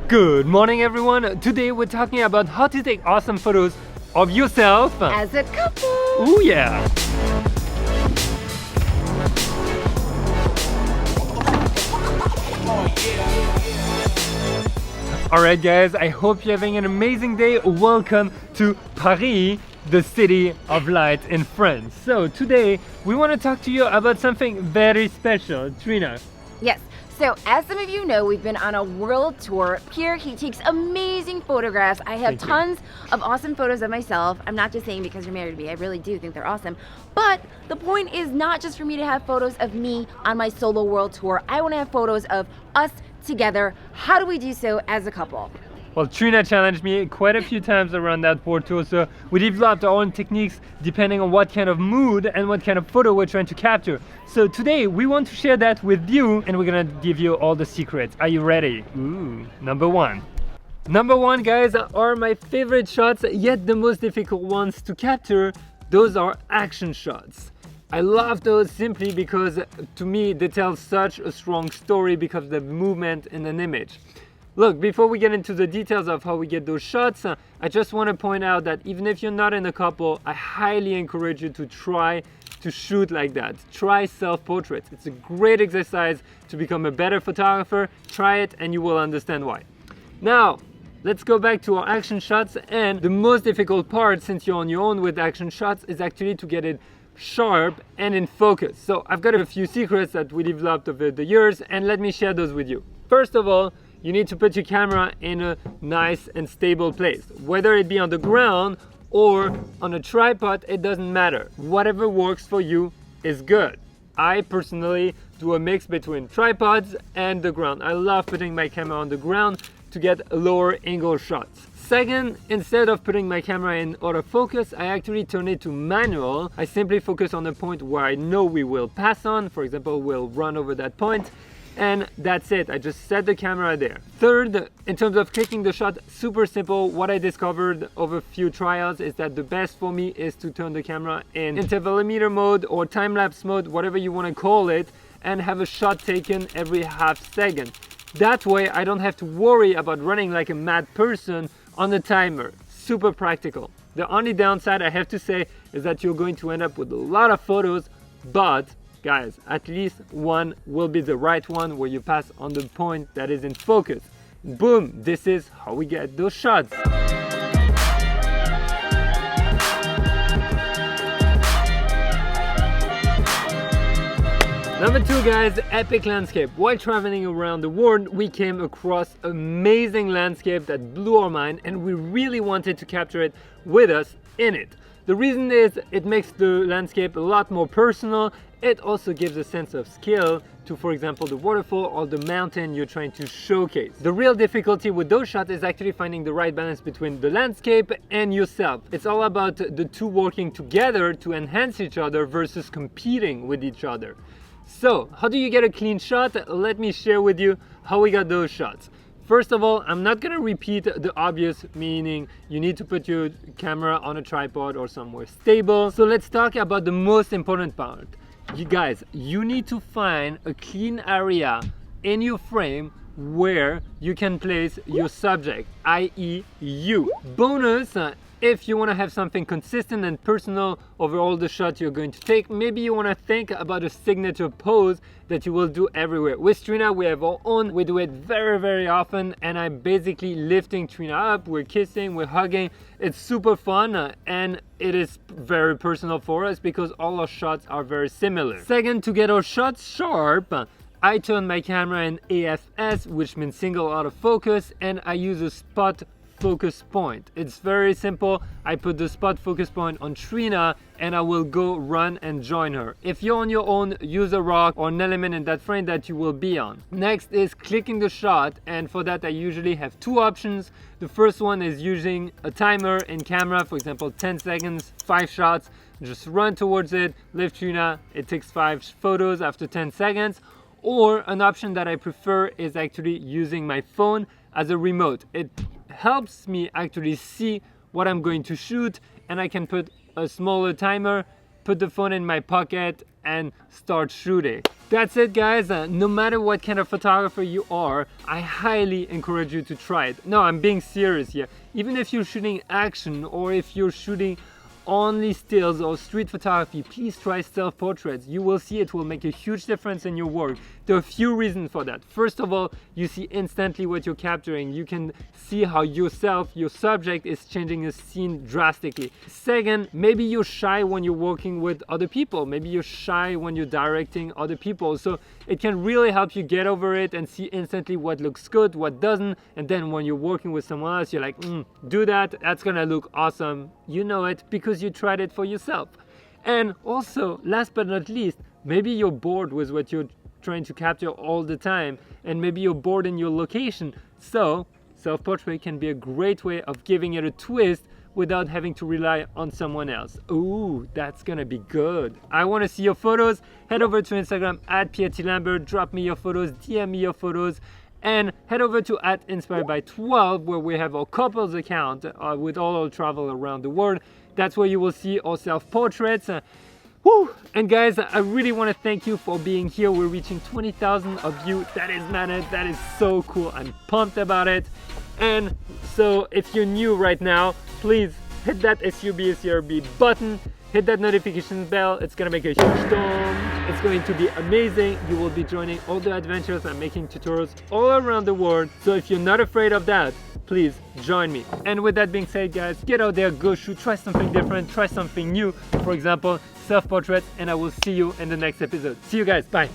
Good morning, everyone. Today we're talking about how to take awesome photos of yourself as a couple. Oh yeah. Alright guys, I hope you're having an amazing day. Welcome to Paris, the city of light in France. So today we want to talk to you about something very special. Trina. Yes. So as some of you know, we've been on a world tour. Pierre, he takes amazing photographs. I have tons of awesome photos of myself. I'm not just saying because you're married to me. I really do think they're awesome. But the point is not just for me to have photos of me on my solo world tour. I want to have photos of us together. How do we do so as a couple? Well, Trina challenged me quite a few times around that world tour, so we developed our own techniques depending on what kind of mood and what kind of photo we're trying to capture. So today we want to share that with you, and we're gonna give you all the secrets. Are you ready? Ooh, number one. Number one, guys, are my favorite shots, yet the most difficult ones to capture. Those are action shots. I love those simply because to me they tell such a strong story because of the movement in an image. Look, before we get into the details of how we get those shots, I just want to point out that even if you're not in a couple, I highly encourage you to try to shoot like that. Try self-portraits. It's a great exercise to become a better photographer. Try it and you will understand why. Now, let's go back to our action shots, and the most difficult part, since you're on your own with action shots, is actually to get it sharp and in focus. So I've got a few secrets that we developed over the years, and let me share those with you. First of all, you need to put your camera in a nice and stable place. Whether it be on the ground or on a tripod, it doesn't matter. Whatever works for you is good. I personally do a mix between tripods and the ground. I love putting my camera on the ground to get lower angle shots. Second, instead of putting my camera in autofocus, I actually turn it to manual. I simply focus on a point where I know we will pass on. For example, we'll run over that point. And that's it. I just set the camera there. Third, in terms of clicking the shot, super simple. What I discovered over a few trials is that the best for me is to turn the camera in intervalometer mode or time-lapse mode, whatever you want to call it, and have a shot taken every half second. That way I don't have to worry about running like a mad person on the timer. Super practical. The only downside I have to say is that you're going to end up with a lot of photos, but guys, at least one will be the right one where you pass on the point that is in focus. Boom, this is how we get those shots. Number two, guys, epic landscape. While traveling around the world, we came across amazing landscape that blew our mind, and we really wanted to capture it with us in it. The reason is it makes the landscape a lot more personal. It also gives a sense of skill to, for example, the waterfall or the mountain you're trying to showcase. The real difficulty with those shots is actually finding the right balance between the landscape and yourself. It's all about the two working together to enhance each other versus competing with each other. So, how do you get a clean shot? Let me share with you how we got those shots. First of all, I'm not gonna repeat the obvious, meaning you need to put your camera on a tripod or somewhere stable. So let's talk about the most important part. You guys, you need to find a clean area in your frame where you can place your subject, i.e. you. Bonus, if you want to have something consistent and personal over all the shots you're going to take, maybe you want to think about a signature pose that you will do everywhere. With Trina, we have our own. We do it very, very often, and I'm basically lifting Trina up. We're kissing, we're hugging. It's super fun, and it is very personal for us because all our shots are very similar. Second, to get our shots sharp, I turn my camera in AFS, which means single autofocus, and I use a spot focus point. It's very simple. I put the spot focus point on Trina and I will go run and join her. If you're on your own, use a rock or an element in that frame that you will be on. Next is clicking the shot, and for that I usually have two options. The first one is using a timer in camera, for example 10 seconds, 5 shots. Just run towards it, lift Trina, it takes 5 photos after 10 seconds. Or an option that I prefer is actually using my phone as a remote. It helps me actually see what I'm going to shoot, and I can put a smaller timer put the phone in my pocket and start shooting. That's it, guys. No matter what kind of photographer you are, I highly encourage you to try it. No, I'm being serious here. Even if you're shooting action or if you're shooting only stills or street photography, please try self-portraits. You will see it will make a huge difference in your work. There are a few reasons for that. First of all, you see instantly what you're capturing. You can see how yourself, your subject, is changing a scene drastically. Second, maybe you're shy when you're working with other people. Maybe you're shy when you're directing other people. So it can really help you get over it and see instantly what looks good, what doesn't. And then when you're working with someone else, you're like, do that. That's gonna look awesome. You know it because you tried it for yourself. And also, last but not least, maybe you're bored with what you're trying to capture all the time, and maybe you're bored in your location. So self-portrait can be a great way of giving it a twist without having to rely on someone else. Ooh, that's gonna be good. I wanna see your photos. Head over to Instagram @PietyLambert, drop me your photos, DM me your photos, and head over to @InspiredBy12 where we have our couples account with all our travel around the world. That's where you will see our self-portraits. Woo! And guys, I really want to thank you for being here. We're reaching 20,000 of you. That is madness. That is so cool. I'm pumped about it. And so if you're new right now, please hit that SUB button. Hit that notification bell. It's gonna make a huge dome. It's going to be amazing. You will be joining all the adventures. I'm making tutorials all around the world. So if you're not afraid of that, please join me. And with that being said, guys, get out there, go shoot, try something different, try something new. For example, self-portrait, and I will see you in the next episode. See you guys, bye.